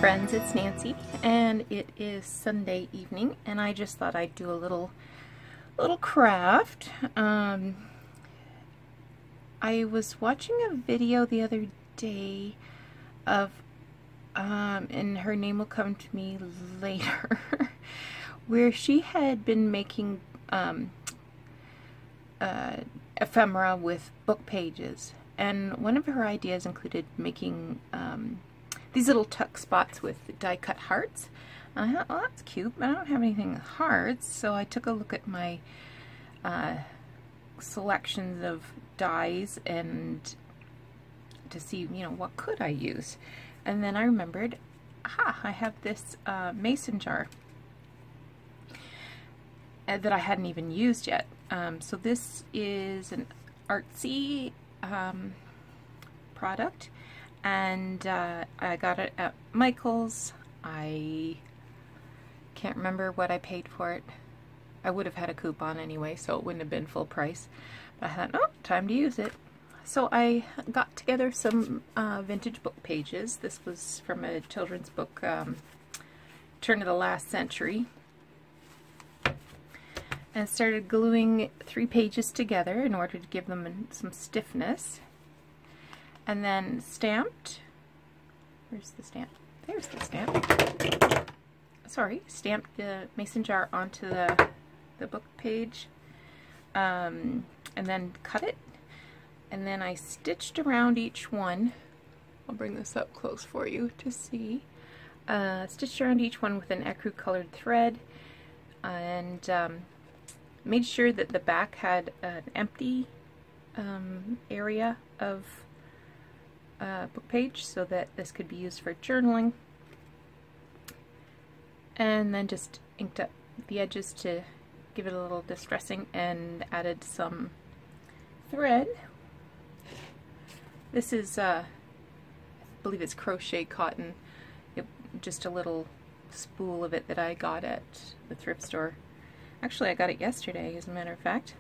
friends, it's Nancy, and it is Sunday evening, and I just thought I'd do a little craft. I was watching a video the other day of, and her name will come to me later, where she had been making ephemera with book pages, and one of her ideas included making these little tuck spots with die-cut hearts. And I thought, well, that's cute, but I don't have anything with hearts, so I took a look at my selections of dies and to see, you know, what could I use. And then I remembered, aha, I have this mason jar that I hadn't even used yet. So this is an artsy product, and I got it at Michael's. I can't remember what I paid for it. I would have had a coupon anyway, so it wouldn't have been full price. But I thought, oh, time to use it. So I got together some vintage book pages. This was from a children's book, turn of the last century. And started gluing 3 pages together in order to give them some stiffness. And then stamped, where's the stamp? There's the stamp. Sorry, stamped the mason jar onto the book page, and then cut it. And then I stitched around each one. I'll bring this up close for you to see. Stitched around each one with an ecru colored thread, and made sure that the back had an empty area of book page so that this could be used for journaling. And then just inked up the edges to give it a little distressing and added some thread. This is, I believe it's crochet cotton, just a little spool of it that I got at the thrift store. Actually, I got it yesterday, as a matter of fact.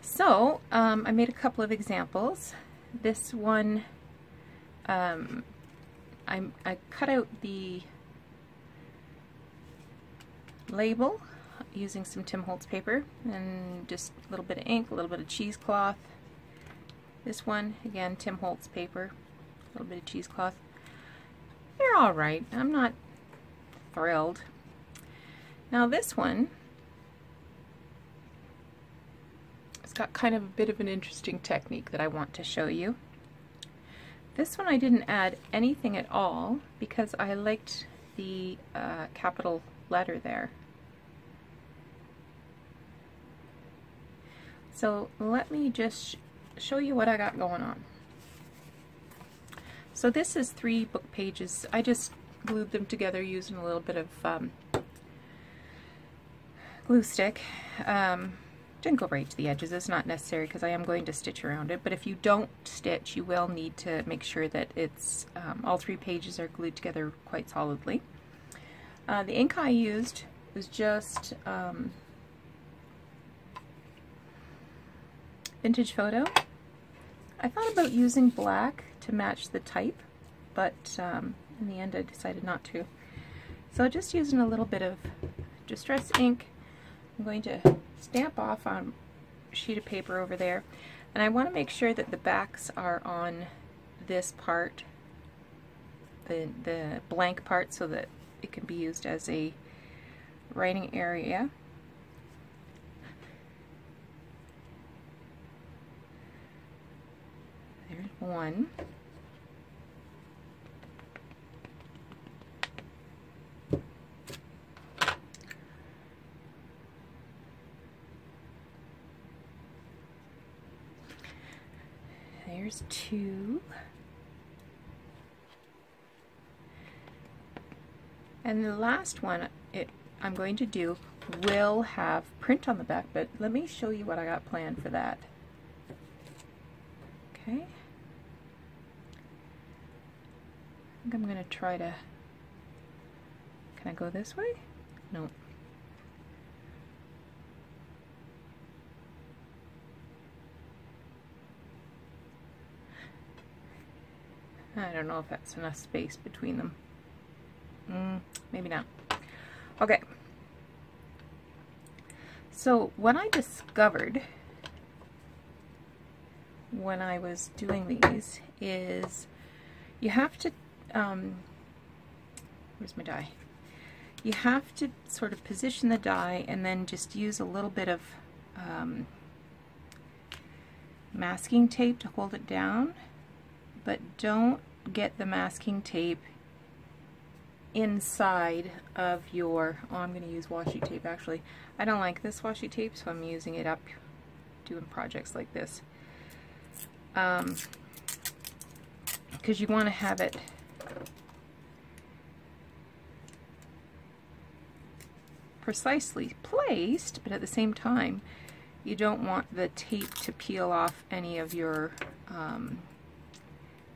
So, I made a couple of examples. This one, I cut out the label using some Tim Holtz paper and just a little bit of ink, a little bit of cheesecloth. This one, again, Tim Holtz paper, a little bit of cheesecloth. They're alright. I'm not thrilled. Now this one, it's got kind of a bit of an interesting technique that I want to show you. This one I didn't add anything at all because I liked the capital letter there. So let me just show you what I got going on. So this is 3 book pages. I just glued them together using a little bit of glue stick. Didn't go right to the edges. It's not necessary because I am going to stitch around it, but if you don't stitch, you will need to make sure that it's all 3 pages are glued together quite solidly. The ink I used was just Vintage Photo. I thought about using black to match the type, but in the end I decided not to. So just using a little bit of Distress ink, I'm going to stamp off on a sheet of paper over there, and I want to make sure that the backs are on this part, the blank part, so that it can be used as a writing area. There's one. There's 2. And the last one I'm going to do will have print on the back, but let me show you what I got planned for that. Okay. I think I'm going to try to... Can I go this way? No. I don't know if that's enough space between them. Maybe not. Okay. So what I discovered when I was doing these is you have to, where's my die? You have to sort of position the die and then just use a little bit of masking tape to hold it down, but don't get the masking tape inside of your, oh, I'm going to use washi tape actually. I don't like this washi tape, so I'm using it up doing projects like this. Because you want to have it precisely placed, but at the same time you don't want the tape to peel off any of your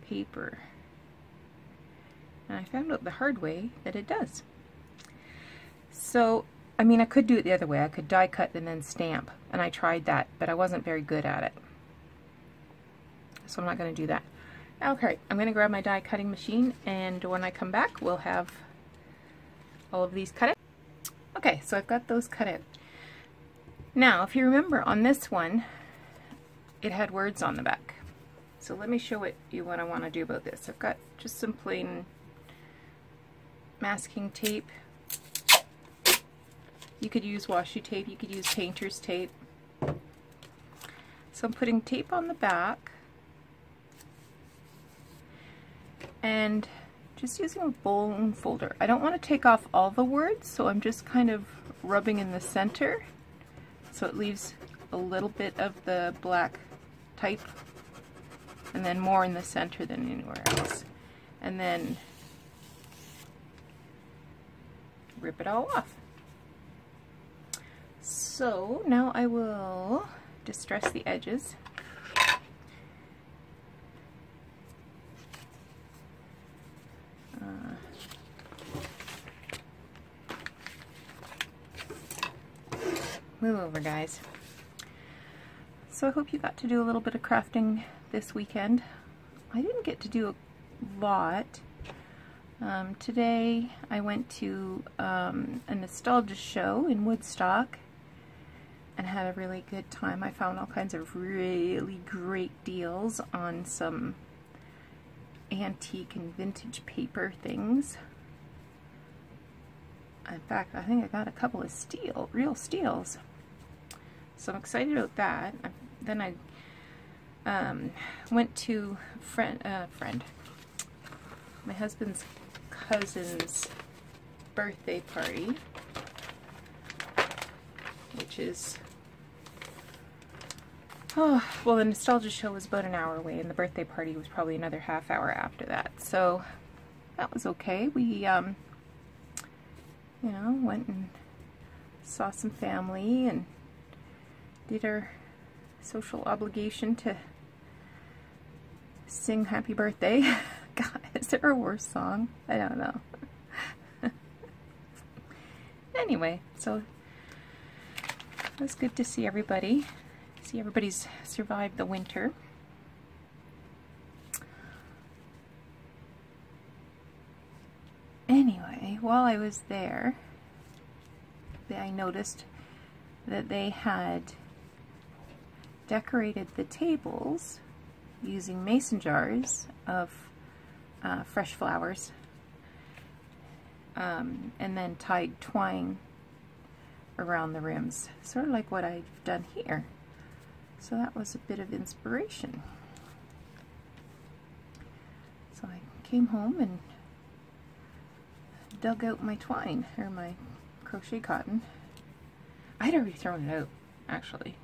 paper. And I found out the hard way that it does. So, I mean, I could do it the other way. I could die cut and then stamp, and I tried that, but I wasn't very good at it. So I'm not going to do that. Okay, I'm going to grab my die cutting machine, and when I come back, we'll have all of these cut out. Okay, so I've got those cut out. Now, if you remember on this one, it had words on the back. So let me show you what I want to do about this. I've got just some plain masking tape. You could use washi tape, you could use painter's tape. So I'm putting tape on the back and just using a bone folder. I don't want to take off all the words, so I'm just kind of rubbing in the center so it leaves a little bit of the black type and then more in the center than anywhere else. And then rip it all off. So now I will distress the edges. Move over, guys. So I hope you got to do a little bit of crafting this weekend. I didn't get to do a lot. Today I went to a nostalgia show in Woodstock and had a really good time. I found all kinds of really great deals on some antique and vintage paper things. In fact, I think I got a couple of real steals. So I'm excited about that. Then I went to my husband's cousin's birthday party, which is, well, the nostalgia show was about an hour away and the birthday party was probably another half hour after that. So that was okay. We, you know, went and saw some family and did our social obligation to sing happy birthday. God, is there a worse song? I don't know. Anyway, so it was good to see everybody. See everybody's survived the winter. Anyway, while I was there, I noticed that they had decorated the tables using mason jars of fresh flowers and then tied twine around the rims, sort of like what I've done here. So that was a bit of inspiration. So I came home and dug out my twine, or my crochet cotton. I had already thrown it out, actually,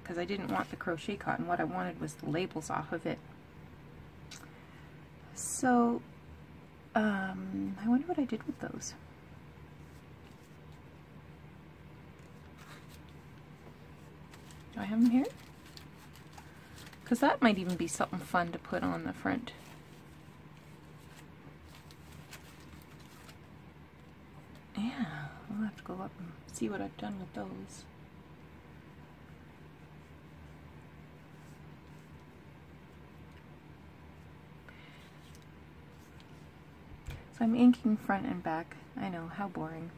because I didn't want the crochet cotton. What I wanted was the labels off of it. So, I wonder what I did with those. Do I have them here? Because that might even be something fun to put on the front. Yeah, I'll have to go up and see what I've done with those. So I'm inking front and back. I know, how boring.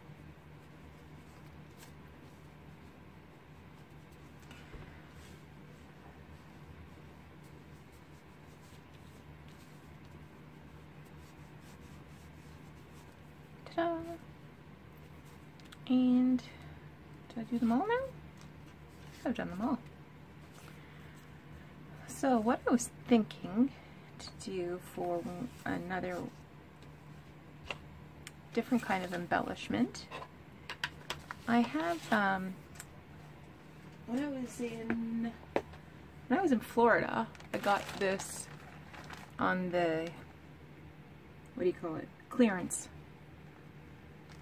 Ta-da! And did I do them all now? I've done them all. So what I was thinking to do for another different kind of embellishment, I have when I was in Florida, I got this on the, what do you call it, clearance.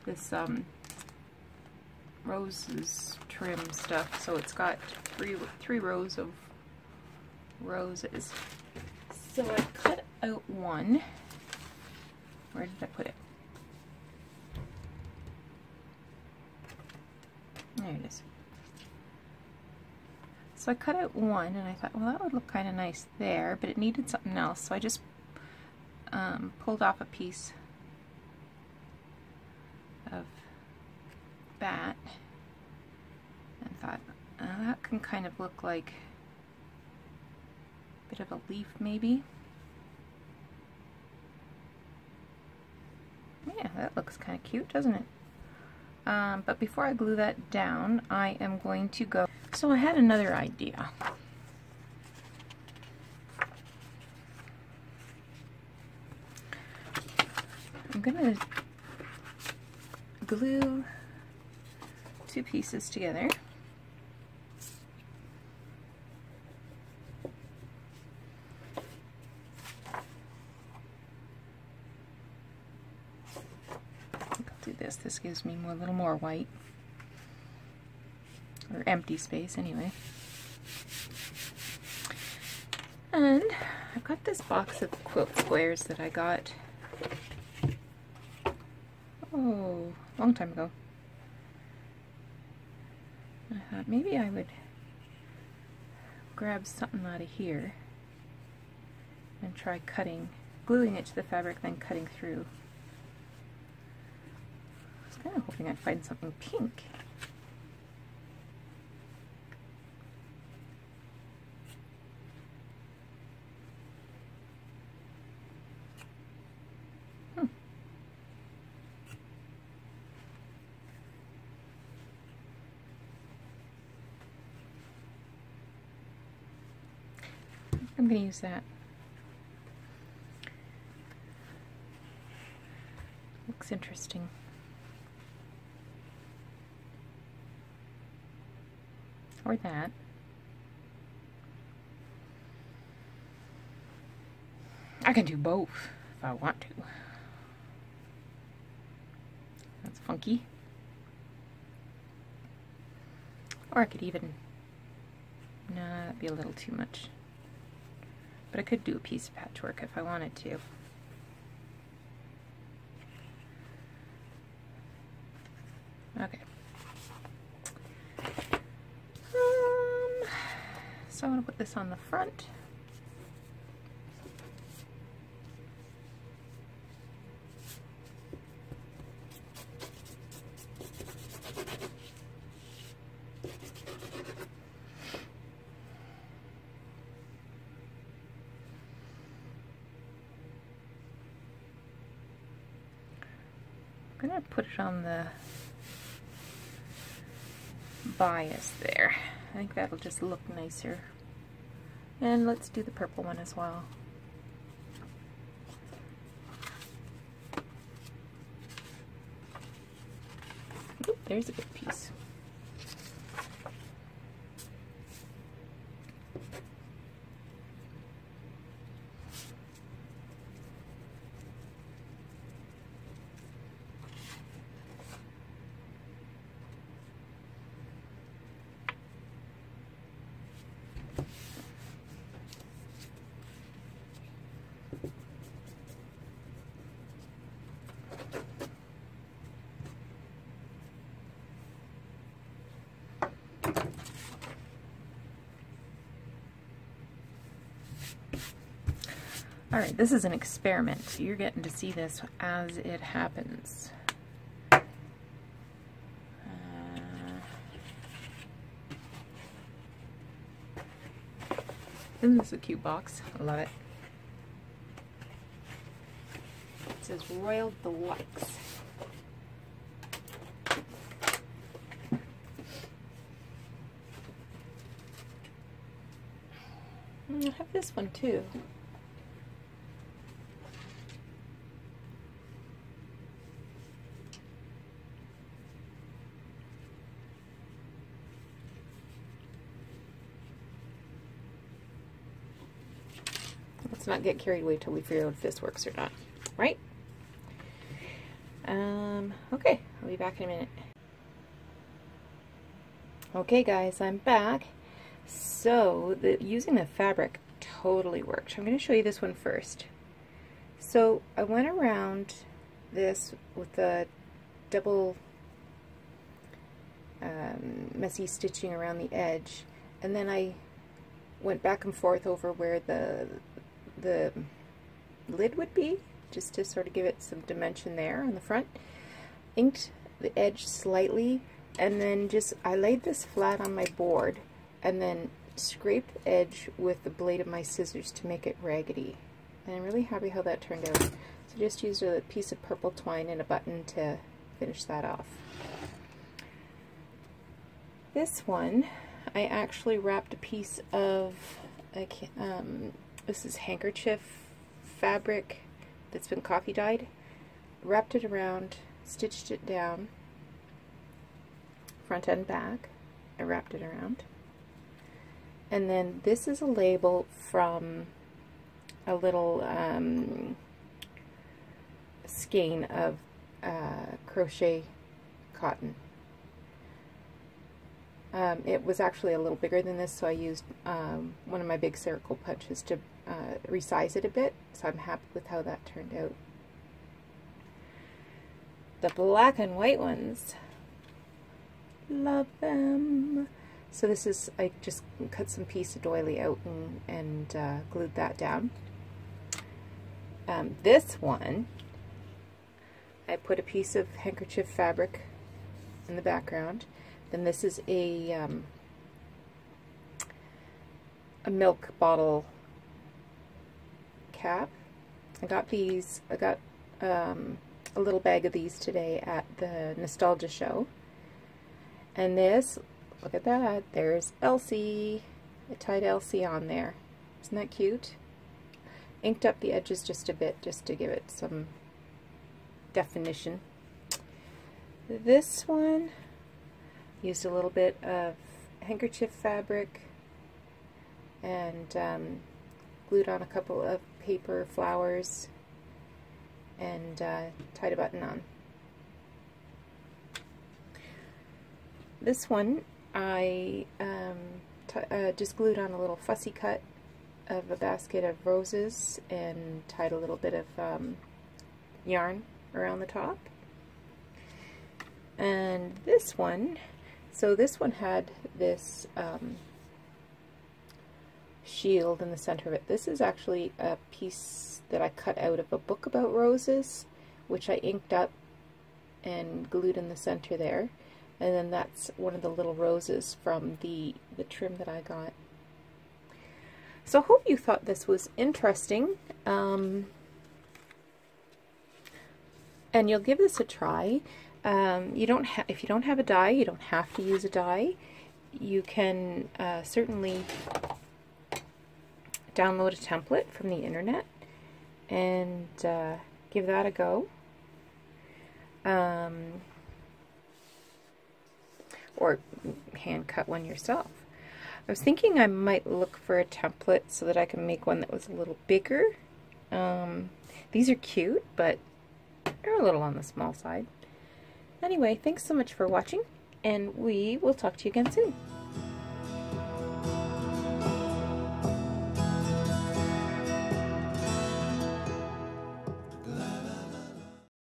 This roses trim stuff, so it's got three rows of roses. So I cut out one. Where did I put it? There it is. So I cut out one and I thought, well, that would look kind of nice there, but it needed something else, so I just pulled off a piece of that and thought, that can kind of look like a bit of a leaf maybe. Yeah, that looks kind of cute, doesn't it? But before I glue that down, I am going to go... So I had another idea. I'm going to glue two pieces together. Do this. This gives me a little more white, or empty space anyway. And I've got this box of quilt squares that I got, oh, a long time ago. I thought maybe I would grab something out of here and try gluing it to the fabric, then cutting through. I was kind of hoping I'd find something pink. I'm going to use that. Looks interesting. Or that. I can do both if I want to. That's funky. Or I could even... No, that'd be a little too much. But I could do a piece of patchwork if I wanted to. Okay. So I'm going to put this on the front. I'm going to put it on the bias there. I think that'll just look nicer. And let's do the purple one as well. Oop, there's a good piece. Alright, this is an experiment, so you're getting to see this as it happens. Isn't this a cute box? I love it. It says Royal Deluxe. I have this one too. Let's not get carried away till we figure out if this works or not, right? Okay, I'll be back in a minute. Okay guys, I'm back. So, using the fabric totally worked. I'm going to show you this one first. So, I went around this with the double messy stitching around the edge, and then I went back and forth over where the lid would be, just to sort of give it some dimension there on the front. Inked the edge slightly, and then I laid this flat on my board and then scraped the edge with the blade of my scissors to make it raggedy. And I'm really happy how that turned out. So just used a piece of purple twine and a button to finish that off. This one, I actually wrapped a piece of, this is handkerchief fabric that's been coffee dyed. Wrapped it around, stitched it down, front and back. I wrapped it around. And then this is a label from a little skein of crochet cotton. It was actually a little bigger than this, so I used one of my big circle punches to resize it a bit, so I'm happy with how that turned out. The black and white ones, love them. So this is, I just cut some piece of doily out and glued that down. This one, I put a piece of handkerchief fabric in the background. Then this is a milk bottle cap. I got these, I got a little bag of these today at the Nostalgia Show. And this, look at that, there's Elsie. I tied Elsie on there. Isn't that cute? Inked up the edges just a bit, just to give it some definition. This one, used a little bit of handkerchief fabric and glued on a couple of paper flowers and tied a button on. This one I just glued on a little fussy cut of a basket of roses and tied a little bit of yarn around the top. And this one, so this one had this shield in the center of it. This is actually a piece that I cut out of a book about roses, which I inked up and glued in the center there. And then that's one of the little roses from the trim that I got. So I hope you thought this was interesting. And you'll give this a try. If you don't have a die, you don't have to use a die. You can certainly download a template from the internet and give that a go. Or hand cut one yourself. I was thinking I might look for a template so that I can make one that was a little bigger. These are cute, but they're a little on the small side. Anyway, thanks so much for watching, and we will talk to you again soon.